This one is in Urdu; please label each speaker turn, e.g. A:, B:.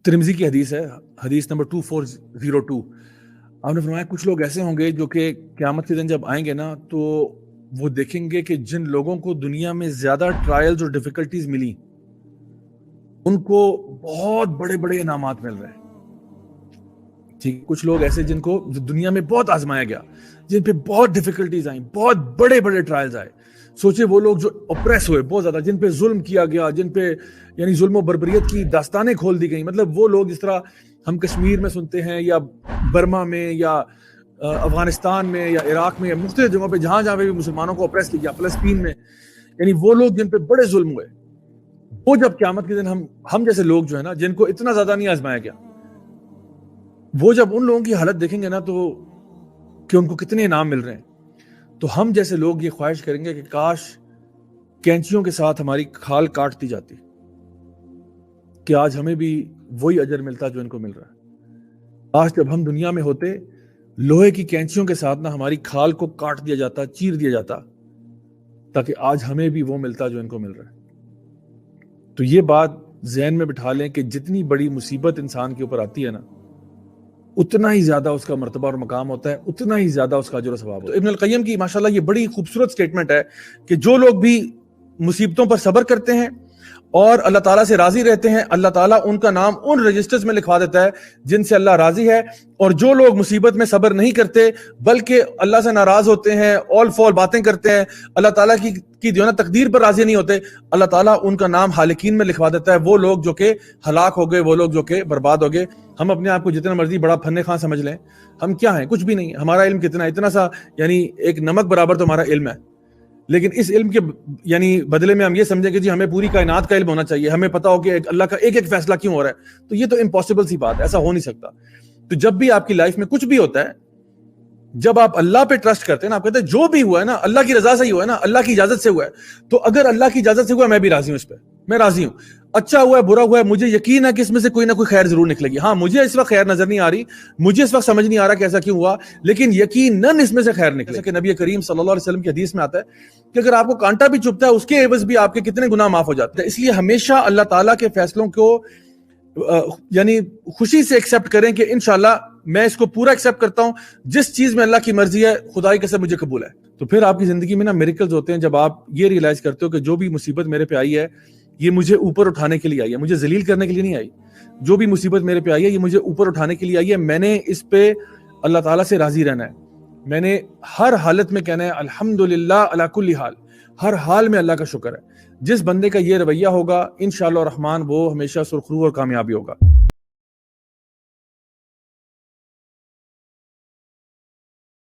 A: ترمذی کی حدیث ہے، حدیث نمبر 2402. آپ نے فرمایا کچھ لوگ ایسے ہوں گے جو کہ قیامت کے دن جب آئیں گے نا تو وہ دیکھیں گے کہ جن لوگوں کو دنیا میں زیادہ ٹرائلز اور ڈیفیکلٹیز ملی ان کو بہت بڑے بڑے انعامات مل رہے ہیں. ٹھیک، کچھ لوگ ایسے جن کو دنیا میں بہت آزمایا گیا، جن پہ بہت ڈیفیکلٹیز آئیں، بہت بڑے بڑے ٹرائلز آئے. سوچے وہ لوگ جو اپریس ہوئے بہت زیادہ، جن پہ ظلم کیا گیا، جن پہ یعنی ظلم و بربریت کی داستانیں کھول دی گئیں. مطلب وہ لوگ جس طرح ہم کشمیر میں سنتے ہیں یا برما میں یا افغانستان میں یا عراق میں یا مختلف جگہوں پہ جہاں جہاں پہ بھی مسلمانوں کو اپریس کیا گیا، فلسطین میں، یعنی وہ لوگ جن پہ بڑے ظلم ہوئے، وہ جب قیامت کے دن ہم جیسے لوگ جو ہے نا جن کو اتنا زیادہ نہیں آزمایا گیا، وہ جب ان لوگوں کی حالت دیکھیں گے نا تو کہ ان کو کتنے انعام مل رہے ہیں، تو ہم جیسے لوگ یہ خواہش کریں گے کہ کاش کینچیوں کے ساتھ ہماری کھال کاٹ دی جاتی کہ آج ہمیں بھی وہی اجر ملتا جو ان کو مل رہا ہے. آج جب ہم دنیا میں ہوتے لوہے کی کینچیوں کے ساتھ نہ ہماری کھال کو کاٹ دیا جاتا، چیر دیا جاتا، تاکہ آج ہمیں بھی وہ ملتا جو ان کو مل رہا ہے. تو یہ بات ذہن میں بٹھا لیں کہ جتنی بڑی مصیبت انسان کے اوپر آتی ہے نا اتنا ہی زیادہ اس کا مرتبہ اور مقام ہوتا ہے، اتنا ہی زیادہ اس کا اجر و ثواب ہوتا ہے. ابن القیم کی ماشاءاللہ یہ بڑی خوبصورت سٹیٹمنٹ ہے کہ جو لوگ بھی مصیبتوں پر صبر کرتے ہیں اور اللہ تعالیٰ سے راضی رہتے ہیں، اللہ تعالیٰ ان کا نام ان رجسٹرز میں لکھوا دیتا ہے جن سے اللہ راضی ہے. اور جو لوگ مصیبت میں صبر نہیں کرتے بلکہ اللہ سے ناراض ہوتے ہیں، اول فول باتیں کرتے ہیں، اللہ تعالیٰ کی جو ہے نا تقدیر پر راضی نہیں ہوتے، اللہ تعالیٰ ان کا نام حالکین میں لکھوا دیتا ہے. وہ لوگ جو کہ ہلاک ہو گئے، وہ لوگ جو کہ برباد ہو گئے. ہم اپنے آپ کو جتنا مرضی بڑا فن خواہ سمجھ لیں، ہم کیا ہیں؟ کچھ بھی نہیں. ہمارا علم کتنا ہے؟ اتنا سا، یعنی ایک نمک برابر تو ہمارا علم ہے. لیکن اس علم کے یعنی بدلے میں ہم یہ سمجھیں کہ جی ہمیں پوری کائنات کا علم ہونا چاہیے، ہمیں پتا ہو کہ اللہ کا ایک ایک فیصلہ کیوں ہو رہا ہے. تو یہ تو امپاسبل سی بات ہے، ایسا ہو نہیں سکتا. تو جب بھی آپ کی لائف میں کچھ بھی ہوتا ہے، جب آپ اللہ پہ ٹرسٹ کرتے ہیں نا، آپ کہتے ہیں جو بھی ہوا ہے نا اللہ کی رضا سے ہی ہوا ہے نا، اللہ کی اجازت سے ہوا ہے. تو اگر اللہ کی اجازت سے ہوا ہے میں بھی راضی ہوں، اس پہ میں راضی ہوں. اچھا ہوا ہے، برا ہوا ہے، مجھے یقین ہے کہ اس میں سے کوئی نہ کوئی خیر ضرور نکلے گی. ہاں مجھے اس وقت خیر نظر نہیں آ رہی، مجھے اس وقت سمجھ نہیں آ رہا کہ ایسا کیوں ہوا، لیکن یقیناً اس میں سے خیر نکلے. کہ نبی کریم صلی اللہ علیہ وسلم کی حدیث میں آتا ہے کہ اگر آپ کو کانٹا بھی چبھتا ہے اس کے عوض بھی آپ کے کتنے گناہ معاف ہو جاتے ہیں. اس لیے ہمیشہ اللہ تعالیٰ کے فیصلوں کو یعنی خوشی سے ایکسیپٹ کریں کہ انشاءاللہ میں اس کو پورا ایکسیپٹ کرتا ہوں، جس چیز میں اللہ کی مرضی ہے خدائی قسم مجھے قبول ہے. تو پھر آپ کی زندگی میں نا میریکلز ہوتے ہیں جب آپ یہ ریئلائز کرتے ہو کہ جو بھی مصیبت میرے پہ آئی ہے یہ مجھے اوپر اٹھانے کے لیے آئی ہے، مجھے ذلیل کرنے کے لیے نہیں آئی. جو بھی مصیبت میرے پہ آئی ہے یہ مجھے اوپر اٹھانے کے لیے آئی ہے. میں نے اس پہ اللہ تعالیٰ سے راضی رہنا ہے. میں نے ہر حالت میں کہنا ہے الحمدللہ علی کل حال، ہر حال میں اللہ کا شکر ہے. جس بندے کا یہ رویہ ہوگا انشاءاللہ الرحمن وہ ہمیشہ سرخرو اور کامیابی ہوگا.